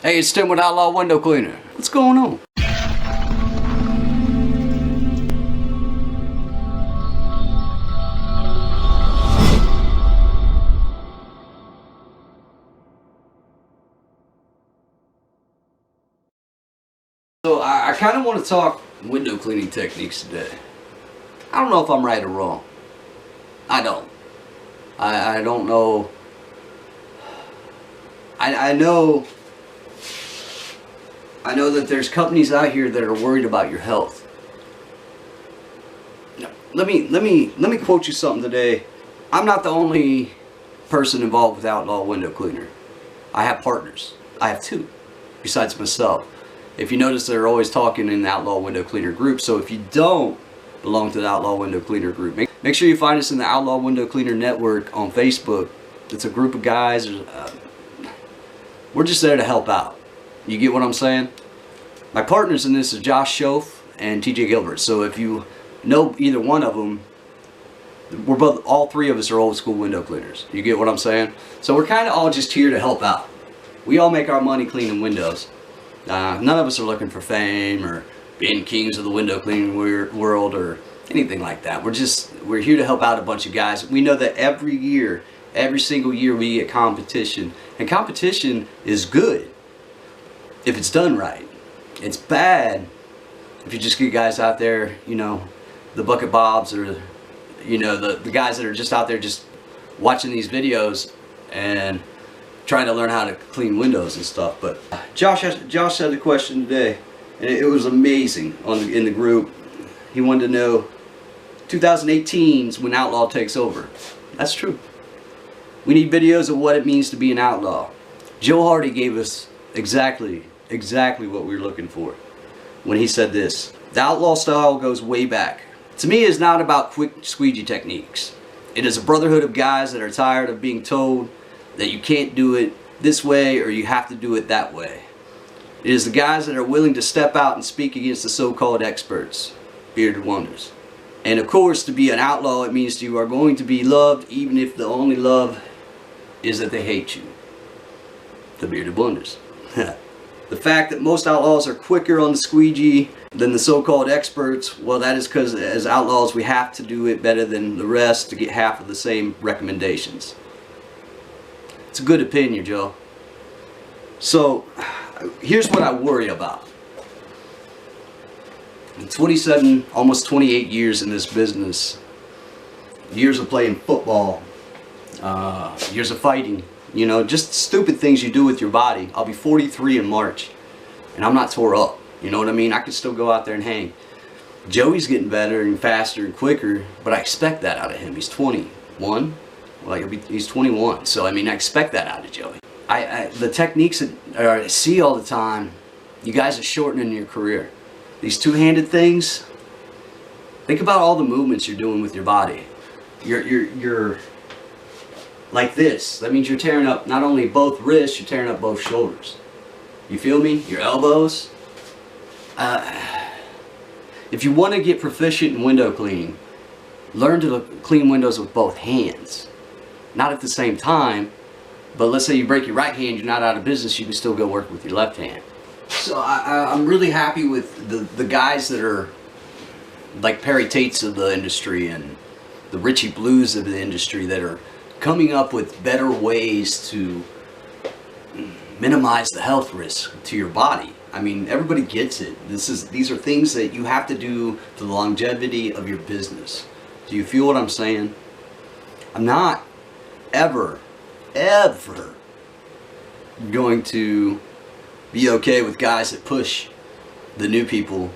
Hey, it's Tim with Outlaw Window Cleaner. What's going on? So I kind of want to talk window cleaning techniques today. I don't know if I'm right or wrong. I don't. I don't know. I know that there's companies out here that are worried about your health. Let me quote you something today. I'm not the only person involved with Outlaw Window Cleaner. I have partners. I have two, besides myself. If you notice, they're always talking in the Outlaw Window Cleaner group. So if you don't belong to the Outlaw Window Cleaner group, make sure you find us in the Outlaw Window Cleaner network on Facebook. It's a group of guys. We're just there to help out. You get what I'm saying? My partners in this is Josh Schoaf and TJ Gilbert. So if you know either one of them, all three of us are old school window cleaners. You get what I'm saying? So we're kind of all just here to help out. We all make our money cleaning windows. None of us are looking for fame or being kings of the window cleaning world or anything like that. We're here to help out a bunch of guys. We know that every single year we get competition, and competition is good if it's done right. It's bad if you just get guys out there, the bucket bobs, or the guys that are just out there just watching these videos and trying to learn how to clean windows and stuff. But Josh had a question today, and it was amazing in the group. He wanted to know 2018 is when Outlaw takes over. That's true. We need videos of what it means to be an outlaw. Joe Hardy gave us exactly what we were looking for when he said this: the outlaw style goes way back. To me, it's not about quick squeegee techniques. It is a brotherhood of guys that are tired of being told that you can't do it this way or you have to do it that way. It is the guys that are willing to step out and speak against the so-called experts, bearded wonders. And of course, to be an outlaw, it means you are going to be loved even if the only love is that they hate you. The bearded wonders. The fact that most outlaws are quicker on the squeegee than the so-called experts, well, that is because as outlaws we have to do it better than the rest to get half of the same recommendations. It's a good opinion, Joe. So here's what I worry about. In 27, almost 28 years in this business, years of playing football, years of fighting, just stupid things you do with your body. I'll be 43 in March, and I'm not tore up. You know what I mean? I can still go out there and hang. Joey's getting better and faster and quicker, but I expect that out of him. He's 21. He's 21, so I expect that out of Joey. The techniques that I see all the time, you guys are shortening your career. These two-handed things, think about all the movements you're doing with your body. You're like this. That means you're tearing up not only both wrists, you're tearing up both shoulders. You feel me? Your elbows. If you want to get proficient in window cleaning, learn to clean windows with both hands. Not at the same time, but let's say you break your right hand, you're not out of business, you can still go work with your left hand. So I'm really happy with the guys that are like Perry Tates of the industry and the Richie Blues of the industry that are coming up with better ways to minimize the health risk to your body. Everybody gets it. These are things that you have to do for the longevity of your business. Do you feel what I'm saying? I'm not ever going to be okay with guys that push the new people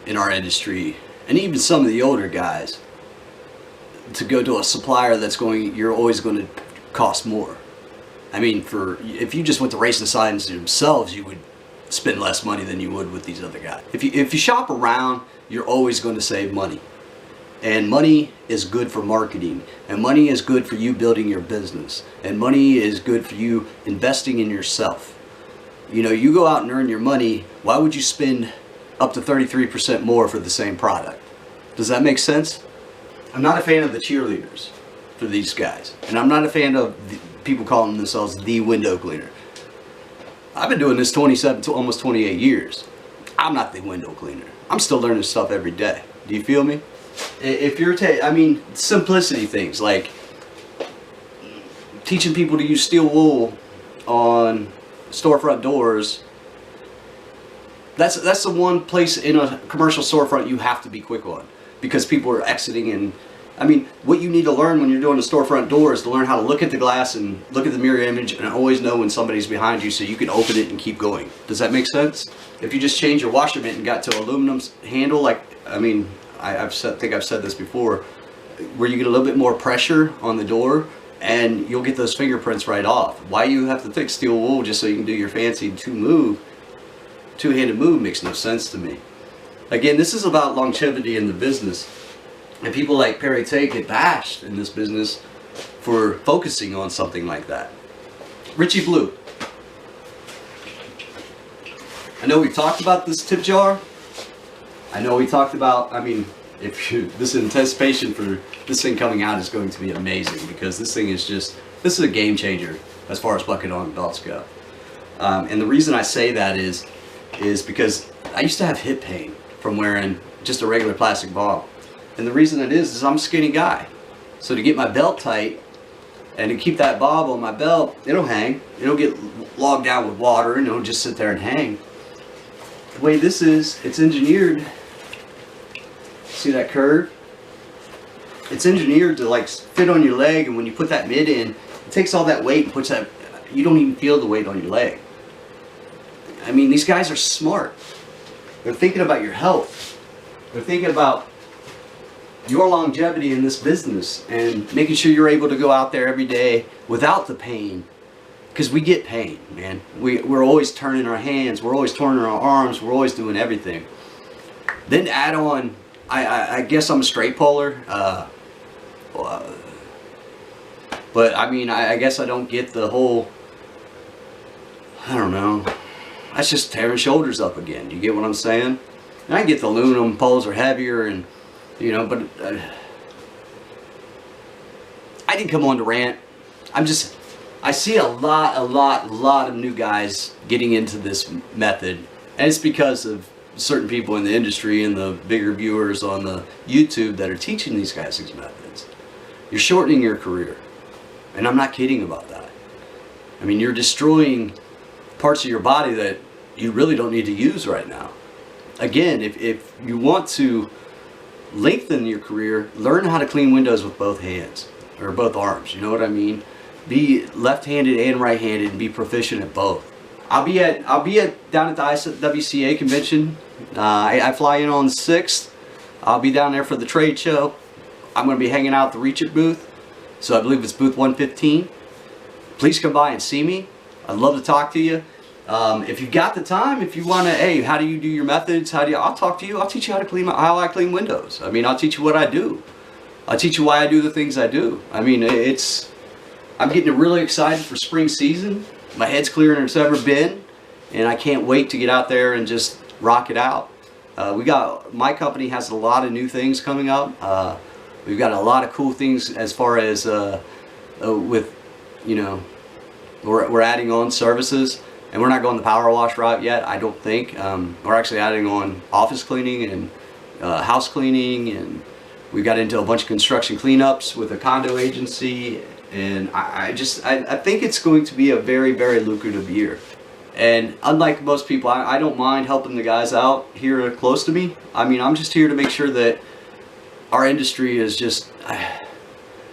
in our industry, and even some of the older guys, to go to a supplier you're always going to cost more. If you just went to racing signs themselves, you would spend less money than you would with these other guys. If you shop around, you're always going to save money. And money is good for marketing, and money is good for you building your business, and money is good for you investing in yourself. You go out and earn your money, why would you spend up to 33% more for the same product? Does that make sense? I'm not a fan of the cheerleaders for these guys, and I'm not a fan of people calling themselves the window cleaner. I've been doing this 27 to almost 28 years. I'm not the window cleaner. I'm still learning stuff every day. Do you feel me? If you're I mean, simplicity things like teaching people to use steel wool on storefront doors. That's the one place in a commercial storefront you have to be quick on, because people are exiting. And I mean, what you need to learn when you're doing a storefront door is to learn how to look at the glass and look at the mirror image and always know when somebody's behind you so you can open it and keep going. Does that make sense? If you just change your washer mitt and got to aluminum handle, like, I mean, I think I've said this before, where you get a little bit more pressure on the door and you'll get those fingerprints right off. Why you have to fix steel wool just so you can do your fancy two-handed move makes no sense to me. Again, this is about longevity in the business. And people like Perry Tate get bashed in this business for focusing on something like that. Richie Blue. I know we talked about this tip jar. I know we talked about, I mean, this anticipation for this thing coming out is going to be amazing, because this thing is just, this is a game changer as far as bucket on belts go. And the reason I say that is because I used to have hip pain from wearing just a regular plastic ball. And the reason it is I'm a skinny guy. So to get my belt tight and to keep that bob on my belt, it'll hang. It'll get logged down with water and it'll just sit there and hang. The way this is, it's engineered. See that curve? It's engineered to like fit on your leg, and when you put that mid in, it takes all that weight and puts that, you don't even feel the weight on your leg. I mean, these guys are smart. They're thinking about your health. They're thinking about your longevity in this business and making sure you're able to go out there every day without the pain. Because we get pain, man. We're always turning our hands. We're always turning our arms. We're always doing everything. Then add on, I guess I'm a straight puller. But I mean, I guess I don't get the whole, I don't know. That's just tearing shoulders up again. You get what I'm saying? And I get the aluminum poles are heavier, and you know, but I didn't come on to rant. I see a lot of new guys getting into this method, and it's because of certain people in the industry and the bigger viewers on the YouTube that are teaching these guys these methods. You're shortening your career, and I'm not kidding about that. I mean, you're destroying parts of your body that you really don't need to use right now. Again, if you want to lengthen your career, learn how to clean windows with both hands or both arms. You know what I mean? Be left-handed and right-handed and be proficient at both. I'll be down at the IWCA convention. I fly in on the 6th. I'll be down there for the trade show. I'm going to be hanging out at the Reach It booth. So I believe it's booth 115. Please come by and see me. I'd love to talk to you. If you've got the time, if you want to, hey, how do you do your methods? I'll talk to you. I'll teach you how I clean windows. I mean, I'll teach you what I do. I'll teach you why I do the things I do. I mean, I'm getting really excited for spring season. My head's clearer than it's ever been, and I can't wait to get out there and just rock it out. My company has a lot of new things coming up. We've got a lot of cool things as far as with, you know, we're adding on services, and we're not going the power wash route yet, I don't think. We're actually adding on office cleaning and house cleaning, and we got into a bunch of construction cleanups with a condo agency, and I think it's going to be a very, very lucrative year. And unlike most people, I don't mind helping the guys out here close to me. I mean, I'm just here to make sure that our industry is just...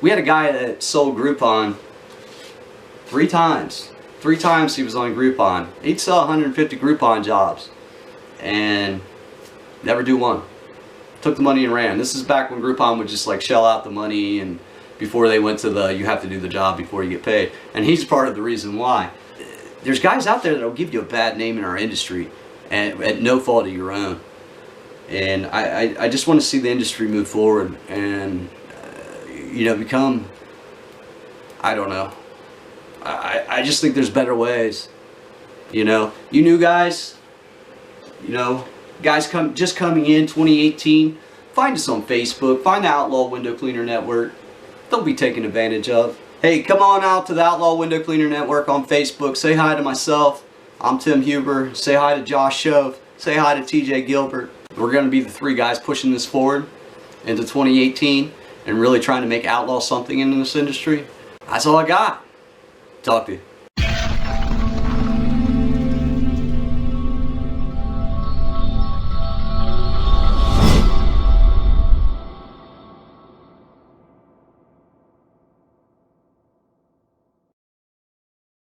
We had a guy that sold Groupon 3 times. 3 times he was on Groupon. He'd sell 150 Groupon jobs and never do one. Took the money and ran. This is back when Groupon would just like shell out the money, and before they went to the you have to do the job before you get paid. And he's part of the reason why. There's guys out there that'll give you a bad name in our industry, and at no fault of your own. And I just want to see the industry move forward and you know, become, I don't know. I just think there's better ways. You know, you new guys, you know, guys just coming in 2018, find us on Facebook, find the Outlaw Window Cleaner Network. Don't be taken advantage of. Hey, come on out to the Outlaw Window Cleaner Network on Facebook. Say hi to myself. I'm Tim Huber. Say hi to Josh Shove. Say hi to TJ Gilbert. We're going to be the three guys pushing this forward into 2018 and really trying to make Outlaw something in this industry. That's all I got. Talk to you.